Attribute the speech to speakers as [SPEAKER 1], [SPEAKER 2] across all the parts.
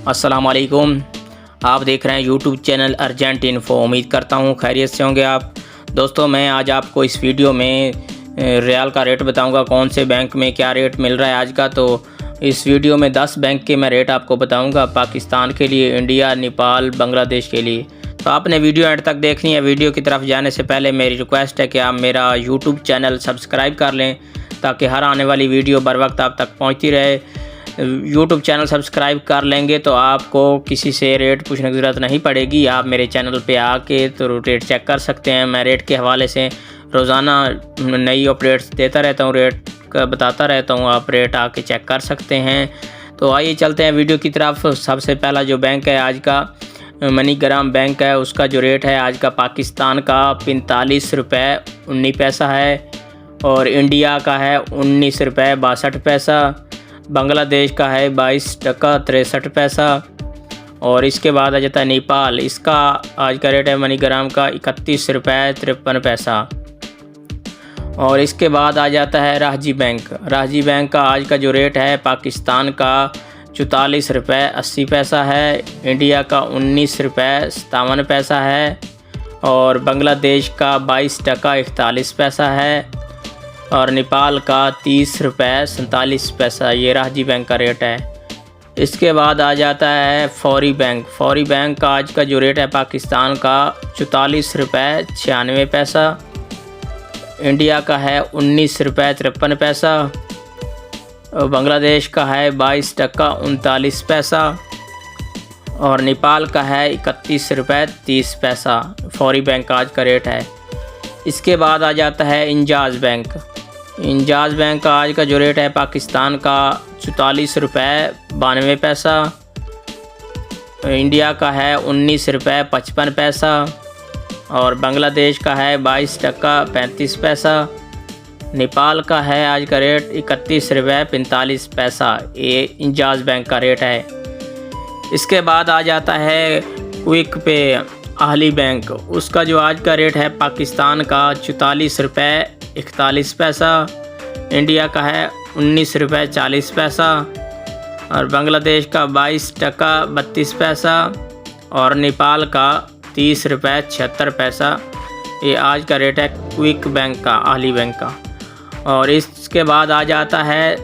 [SPEAKER 1] अस्सलाम वालेकुम। आप देख रहे हैं यूट्यूब चैनल अर्जेंट इन्फो। उम्मीद करता हूँ खैरियत से होंगे आप। दोस्तों, मैं आज आपको इस वीडियो में रियाल का रेट बताऊंगा, कौन से बैंक में क्या रेट मिल रहा है आज का। तो इस वीडियो में 10 बैंक के मैं रेट आपको बताऊंगा, पाकिस्तान के लिए, इंडिया, नेपाल, बांग्लादेश के लिए। तो आपने वीडियो एंड तक देखनी है। वीडियो की तरफ जाने से पहले मेरी रिक्वेस्ट है कि आप मेरा यूट्यूब चैनल सब्सक्राइब कर लें, ताकि हर आने वाली वीडियो बर वक्त आप तक पहुँचती रहे। यूट्यूब चैनल सब्सक्राइब कर लेंगे तो आपको किसी से रेट पूछने की ज़रूरत नहीं पड़ेगी। आप मेरे चैनल पे आके तो रेट चेक कर सकते हैं। मैं रेट के हवाले से रोज़ाना नई अपडेट्स देता रहता हूँ, रेट का बताता रहता हूँ। आप रेट आके चेक कर सकते हैं। तो आइए चलते हैं वीडियो की तरफ। सबसे पहला जो बैंक है आज का, मनीग्राम बैंक है। उसका जो रेट है आज का पाकिस्तान का 45 रुपये 19 पैसा है, और इंडिया का है 19 रुपये 62 पैसा। बांग्लादेश का है 22 टका 63 पैसा। और इसके बाद आ जाता है नेपाल। इसका आज का रेट है मनीग्राम का 31 रुपये 53 पैसा। और इसके बाद आ जाता है राहजी बैंक। राहजी बैंक का आज का जो रेट है पाकिस्तान का 44 रुपये 80 पैसा है, इंडिया का 19 रुपये 57 पैसा है, और बांग्लादेश का 22 टका 41 पैसा है, और नेपाल का 30 रुपये 47 पैसा। ये राहजी बैंक का रेट है। इसके बाद आ जाता है फौरी बैंक। फौरी बैंक का आज का जो रेट है पाकिस्तान का 44 रुपये 96 पैसा, इंडिया का है 19 रुपये 53 पैसा, और बांग्लादेश का है 22 टका 39 पैसा, और नेपाल का है 31 रुपये 30 पैसा। फौरी बैंक का आज का रेट है। इसके बाद आ जाता है इंजाज बैंक। इंजाज बैंक का आज का जो रेट है पाकिस्तान का 44 रुपये 92 पैसा, इंडिया का है 19 रुपये 55 पैसा, और बांग्लादेश का है 22 टका 35 पैसा। नेपाल का है आज का रेट 31 रुपये 45 पैसा। ये इंजाज बैंक का रेट है। इसके बाद आ जाता है क्विक पे अहली बैंक। उसका जो आज का रेट है पाकिस्तान का 44 रुपये 41 पैसा, इंडिया का है 19 रुपये 40 पैसा, और बांग्लादेश का 22 टका 32 पैसा, और नेपाल का 30 रुपये 76 पैसा। ये आज का रेट है क्विक बैंक का, अहली बैंक का। और इसके बाद आ जाता है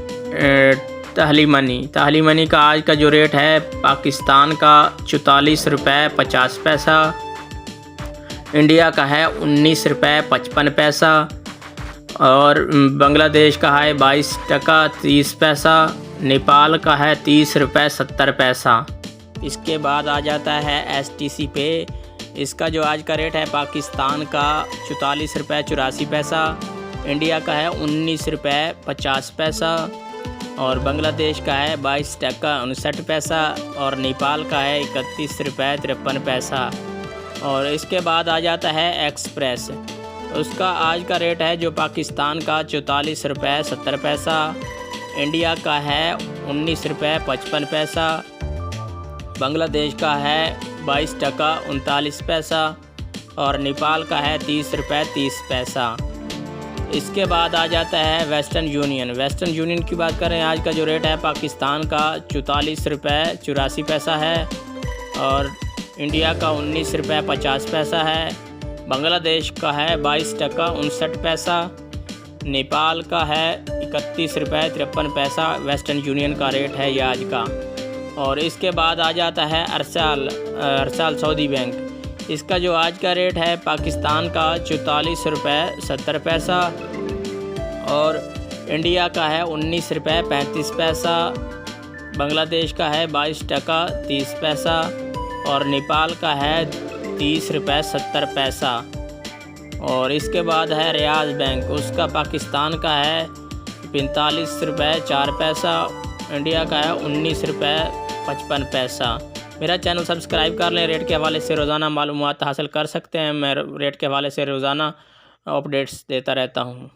[SPEAKER 1] तहली मनी। तहली मनी का आज का जो रेट है पाकिस्तान का 44 रुपये 50 पैसा, इंडिया का है 19 रुपये 55 पैसा, और बांग्लादेश का है 22 टका 30 पैसा, नेपाल का है 30 रुपये 70 पैसा। इसके बाद आ जाता है STC पे। इसका जो आज का रेट है पाकिस्तान का 44 रुपये 84 पैसा, इंडिया का है 19 रुपये 50 पैसा, और बांग्लादेश का है 22 टका 59 पैसा, और नेपाल का है 31 रुपये 53 पैसा। और इसके बाद आ जाता है एक्सप्रेस। उसका आज का रेट है जो पाकिस्तान का 44 रुपये 70 पैसा, इंडिया का है 19 रुपये 55 पैसा, बांग्लादेश का है 22 टका 39 पैसा, और नेपाल का है 30 रुपये 30 पैसा। इसके बाद आ जाता है वेस्टर्न यूनियन। वेस्टर्न यूनियन की बात करें, आज का जो रेट है पाकिस्तान का 44 रुपये 84 पैसा है, और इंडिया का 19 रुपये 50 पैसा है, बांग्लादेश का है 22 टका 59 पैसा, नेपाल का है 31 रुपये 53 पैसा। वेस्टर्न यूनियन का रेट है ये आज का। और इसके बाद आ जाता है अरसाल सऊदी बैंक। इसका जो आज का रेट है पाकिस्तान का 44 रुपये 70 पैसा, और इंडिया का है 19 रुपये 35 पैसा, बांग्लादेश का है 22 टका 30 पैसा, और नेपाल का है 30 रुपये 70 पैसा। और इसके बाद है रियाज बैंक। उसका पाकिस्तान का है 45 रुपये 4 पैसा, इंडिया का है 19 रुपये 55 पैसा। मेरा चैनल सब्सक्राइब कर लें। रेट के हवाले से रोज़ाना मालूमात हासिल कर सकते हैं। मैं रेट के हवाले से रोज़ाना अपडेट्स देता रहता हूँ।